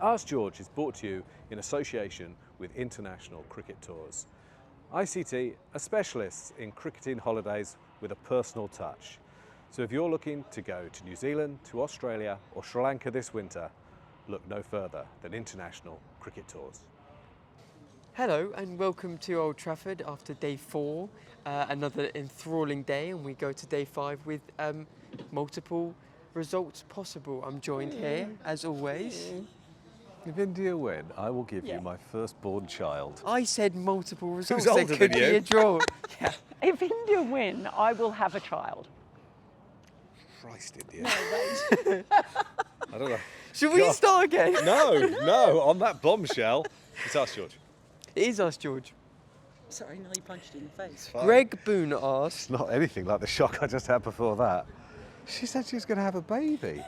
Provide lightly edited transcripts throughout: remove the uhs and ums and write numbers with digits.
Ask George is brought to you in association with International Cricket Tours. ICT are specialists in cricketing holidays with a personal touch. So if you're looking to go to New Zealand, to Australia or Sri Lanka this winter, look no further than International Cricket Tours. Hello and welcome to Old Trafford after day 4, another enthralling day, and we go to day 5 with multiple results possible. I'm joined here, as always. If India win, I will give you my firstborn child. I said multiple results. Who's older There could than be you? a draw. Yeah. If India win, I will have a child. Christ, India. I don't know. Should we start again? No, on that bombshell. It's us, George. It is us, George. Sorry, nearly punched you in the face. Greg Boone asks, It's not anything like the shock I just had before that. She said she was going to have a baby.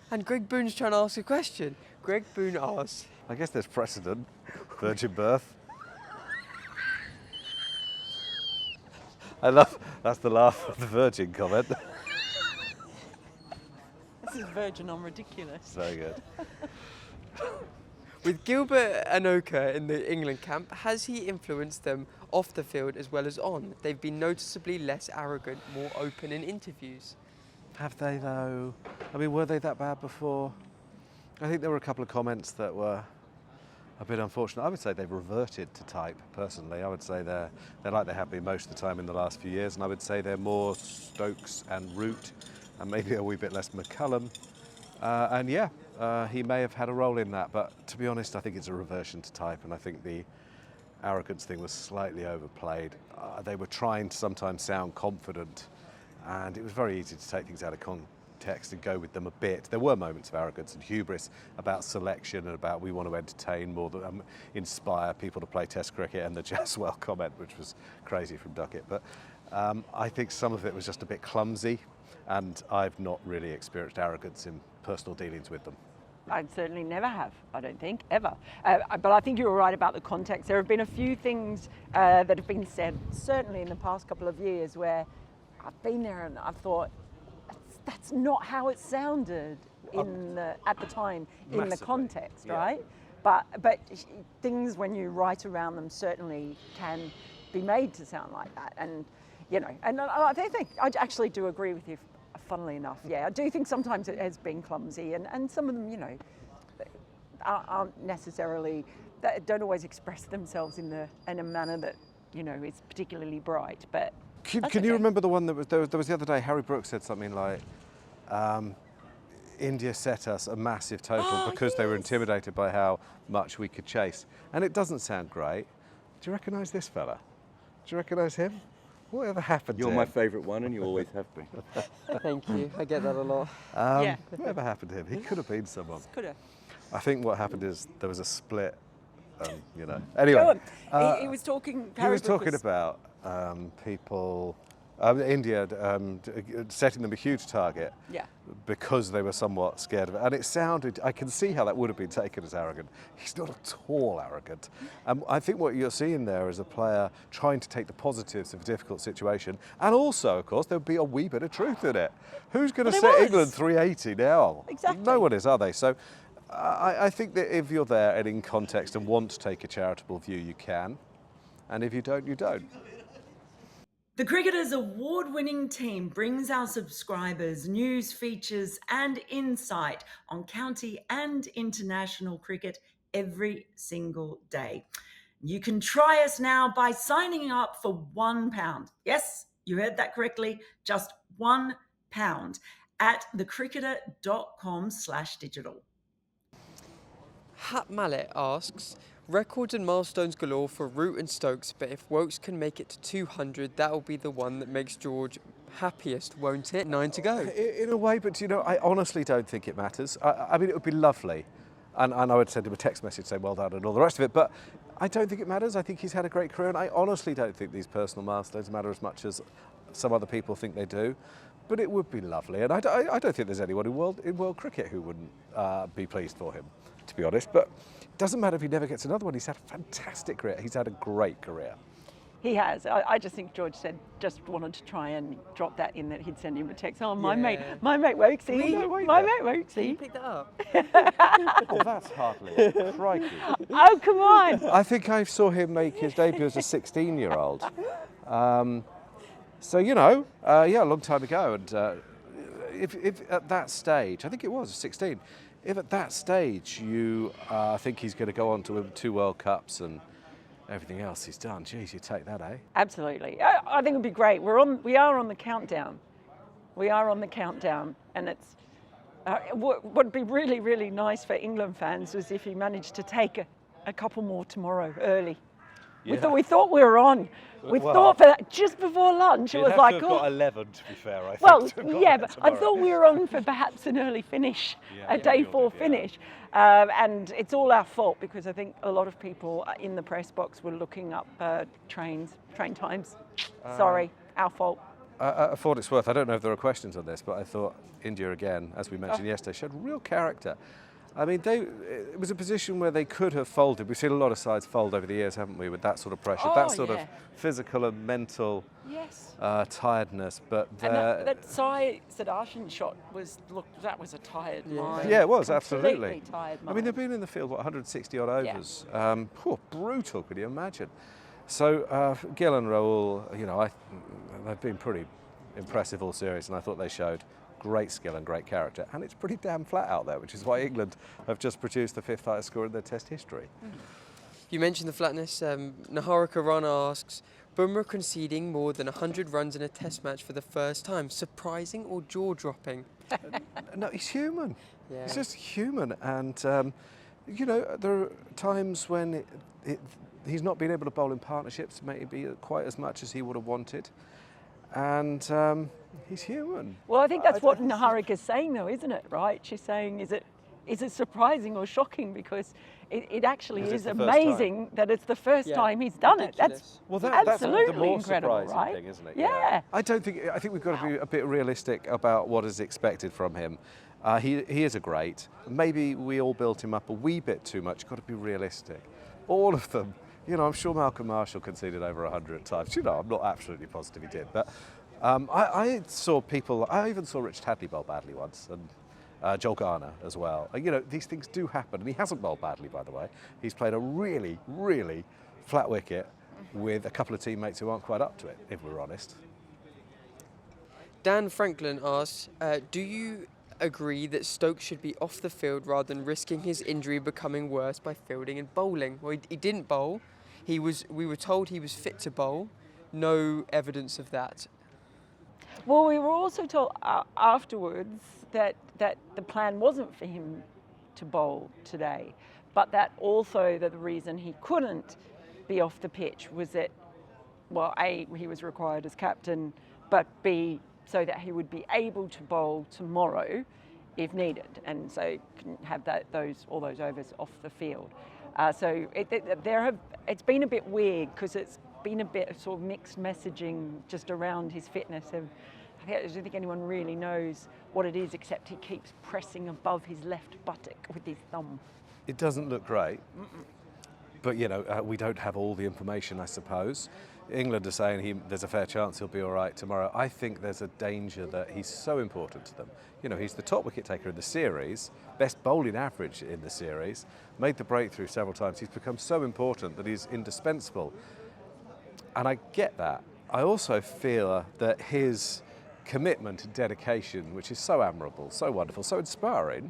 and Greg Boone's trying to ask a question. Greg Boone asks, I guess there's precedent. Virgin birth. That's the laugh of the virgin comment. This is virgin on ridiculous. Very good. with Gilbert Anoka in the England camp, has he influenced them off the field as well as on? They've been noticeably less arrogant, more open in interviews. Have they though? I mean, were they that bad before? I think there were a couple of comments that were a bit unfortunate. I would say they've reverted to type, personally. I would say they're like they have been most of the time in the last few years, and I would say they're more Stokes and Root, and maybe a wee bit less McCullum. He may have had a role in that, but to be honest, I think it's a reversion to type, and I think the arrogance thing was slightly overplayed. They were trying to sometimes sound confident, and it was very easy to take things out of context and go with them a bit. There were moments of arrogance and hubris about selection and about we want to entertain more than inspire people to play Test cricket, and the Jaswell comment, which was crazy from Duckett. But I think some of it was just a bit clumsy, and I've not really experienced arrogance in personal dealings with them. I certainly never have, I don't think, ever. But I think you were right about the context. There have been a few things that have been said, certainly in the past couple of years, where I've been there and I've thought, that's not how it sounded at the time in Massively. the context, Yeah. right? But things when you write around them certainly can be made to sound like that. And, you know, and I think I actually do agree with you. Funnily enough, yeah, I do think sometimes it has been clumsy, and some of them, you know, aren't necessarily, don't always express themselves in a manner that, you know, is particularly bright. But Can you remember the one that was there was the other day? Harry Brooks said something like, "India set us a massive total because they were intimidated by how much we could chase," and it doesn't sound great. Do you recognise this fella? Do you recognise him? Whatever happened to You're him? my favourite one, and you always have been. Thank you, I get that a lot. Whatever happened to him? He could have been someone. could have. I think what happened is there was a split. You know. Anyway, He was talking. he was talking about people. India setting them a huge target because they were somewhat scared of it. And it sounded, I can see how that would have been taken as arrogant. He's not at all arrogant. I think what you're seeing there is a player trying to take the positives of a difficult situation. And also, of course, there'll be a wee bit of truth in it. Who's going to set England 380 now? Exactly. No one is, are they? So I think that if you're there and in context and want to take a charitable view, you can. And if you don't, you don't. The Cricketers' award-winning team brings our subscribers news, features and insight on county and international cricket every single day. You can try us now by signing up for £1. Yes, you heard that correctly, just £1 at thecricketer.com/digital. Hat Mallet asks, records and milestones galore for Root and Stokes, but if Woakes can make it to 200, that'll be the one that makes George happiest, won't it? 9 to go. In a way, but you know, I honestly don't think it matters. I mean, it would be lovely, and I would send him a text message saying well done and all the rest of it, but I don't think it matters. I think he's had a great career, and I honestly don't think these personal milestones matter as much as some other people think they do. But it would be lovely, and I don't think there's anyone in world cricket who wouldn't be pleased for him, to be honest. But it doesn't matter if he never gets another one. He's had a fantastic career. He's had a great career. He has. I just think George just wanted to try and drop that in, that he'd send him a text. Oh, my mate won't see. My mate won't Can you see. pick that up? Oh, that's hardly. Crikey. Oh, come on. I think I saw him make his debut as a 16-year-old. So, a long time ago. And if at that stage, I think it was 16, if at that stage you think he's going to go on to win 2 World Cups and everything else he's done, geez, you take that, eh? Absolutely. I think it'd be great. We are on the countdown. We are on the countdown, and it's what would be really, really nice for England fans was if he managed to take a couple more tomorrow early. Yeah. We thought we were on. We thought for that just before lunch. It was like, to have got 11, to be fair, I think. well, to have got yeah, that but I tomorrow. thought we were on for perhaps an early finish, Yeah, a day we 4 all did, yeah. finish. And it's all our fault because I think a lot of people in the press box were looking up train times. Sorry, our fault. For what it's worth, I don't know if there are questions on this, but I thought India again, as we mentioned yesterday, showed real character. I mean, it was a position where they could have folded. We've seen a lot of sides fold over the years, haven't we, with that sort of pressure, that sort of physical and mental tiredness. But And that Sai Sudarshan shot that was a tired mind. yeah, it was, Completely absolutely. tired mind. I mean, they've been in the field, 160 odd overs. Brutal, could you imagine? So Gill and Rahul, they've been pretty impressive all series, and I thought they showed great skill and great character, and it's pretty damn flat out there, which is why England have just produced the 5th highest score in their Test history. You mentioned the flatness. Niharika Rana asks, Bumrah conceding more than 100 runs in a Test match for the first time, surprising or jaw-dropping? No, he's human. Yeah. He's just human, and there are times when he's not been able to bowl in partnerships, maybe quite as much as he would have wanted, and he's human. Well, I think that's what Niharika's saying, though, isn't it? Right? She's saying, is it surprising or shocking? Because it actually Because is it's the first amazing that it's the first time he's done it. That's That's absolutely the more incredible, surprising right? thing, isn't it? Yeah. I think we've got to be a bit realistic about what is expected from him. He is a great. Maybe we all built him up a wee bit too much. Got to be realistic. All of them. I'm sure Malcolm Marshall conceded over 100 times. I'm not absolutely positive he did, but I saw people. I even saw Rich Tadley bowl badly once, and Joel Garner as well. These things do happen, and he hasn't bowled badly, by the way. He's played a really, really flat wicket with a couple of teammates who aren't quite up to it, if we're honest. Dan Franklin asks, do you agree that Stokes should be off the field rather than risking his injury becoming worse by fielding and bowling? Well, he didn't bowl. We were told he was fit to bowl. No evidence of that. Well, we were also told afterwards that the plan wasn't for him to bowl today, but that also that the reason he couldn't be off the pitch was that, well, A, he was required as captain, but B, so that he would be able to bowl tomorrow if needed, and so can have all those overs off the field. So it's been a bit weird because it's been a bit of sort of mixed messaging just around his fitness. I don't think anyone really knows what it is, except he keeps pressing above his left buttock with his thumb. It doesn't look great, but we don't have all the information, I suppose. England are saying there's a fair chance he'll be all right tomorrow. I think there's a danger that he's so important to them. He's the top wicket taker in the series, best bowling average in the series, made the breakthrough several times. He's become so important that he's indispensable. And I get that. I also feel that his commitment and dedication, which is so admirable, so wonderful, so inspiring,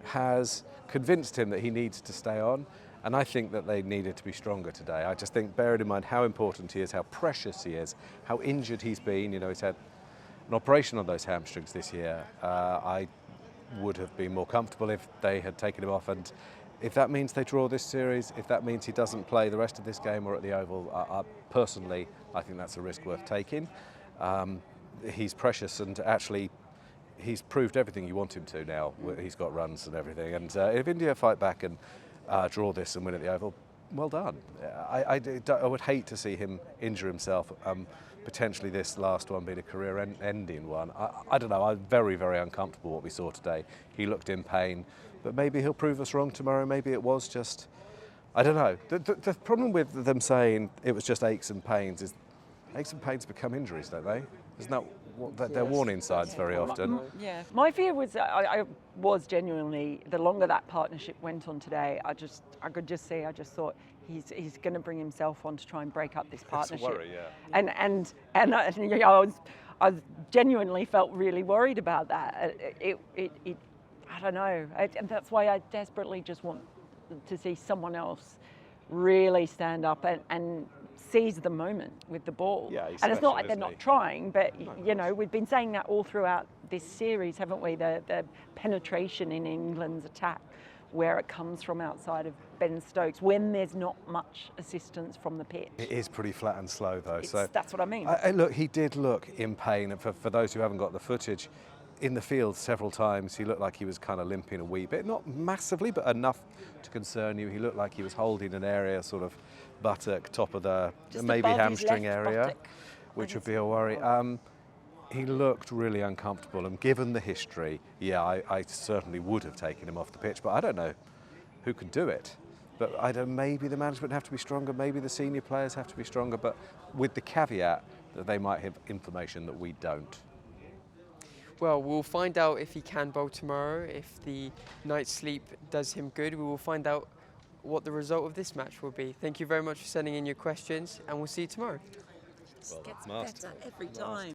has convinced him that he needs to stay on. And I think that they needed to be stronger today. I just think, bearing in mind how important he is, how precious he is, how injured he's been. He's had an operation on those hamstrings this year. I would have been more comfortable if they had taken him off. And if that means they draw this series, if that means he doesn't play the rest of this game or at the Oval, personally, I think that's a risk worth taking. He's precious, and actually, he's proved everything you want him to now. He's got runs and everything. And if India fight back and draw this and win at the Oval, well done. I would hate to see him injure himself, potentially this last one being a career-ending one. I don't know, I'm very, very uncomfortable what we saw today. He looked in pain, but maybe he'll prove us wrong tomorrow. Maybe it was just I don't know. The problem with them saying it was just aches and pains is aches and pains become injuries, don't they? Isn't that what they're warning signs very often? Yeah. My fear was, I was genuinely, the longer that partnership went on today, I could just see, I just thought he's going to bring himself on to try and break up this partnership. It's a worry, yeah. And you know, I genuinely felt really worried about that. I don't know, and that's why I desperately just want to see someone else really stand up and seize the moment with the ball. Yeah, he's and it's not special, like they're isn't not he? trying, but you know, we've been saying that all throughout this series, haven't we? The penetration in England's attack, where it comes from outside of Ben Stokes, when there's not much assistance from the pitch. It is pretty flat and slow, though. That's what I mean. Look, he did look in pain. And for those who haven't got the footage, in the field several times, he looked like he was kind of limping a wee bit. Not massively, but enough to concern you. He looked like he was holding an area, sort of buttock, top of the Just maybe above his hamstring left area, buttock. which would be a worry. He looked really uncomfortable, and given the history, yeah, I certainly would have taken him off the pitch, but I don't know who can do it. But I don't. Maybe the management have to be stronger, maybe the senior players have to be stronger, but with the caveat that they might have information that we don't. Well, we'll find out if he can bowl tomorrow, if the night's sleep does him good. We will find out what the result of this match will be. Thank you very much for sending in your questions, and we'll see you tomorrow. Gets better every time.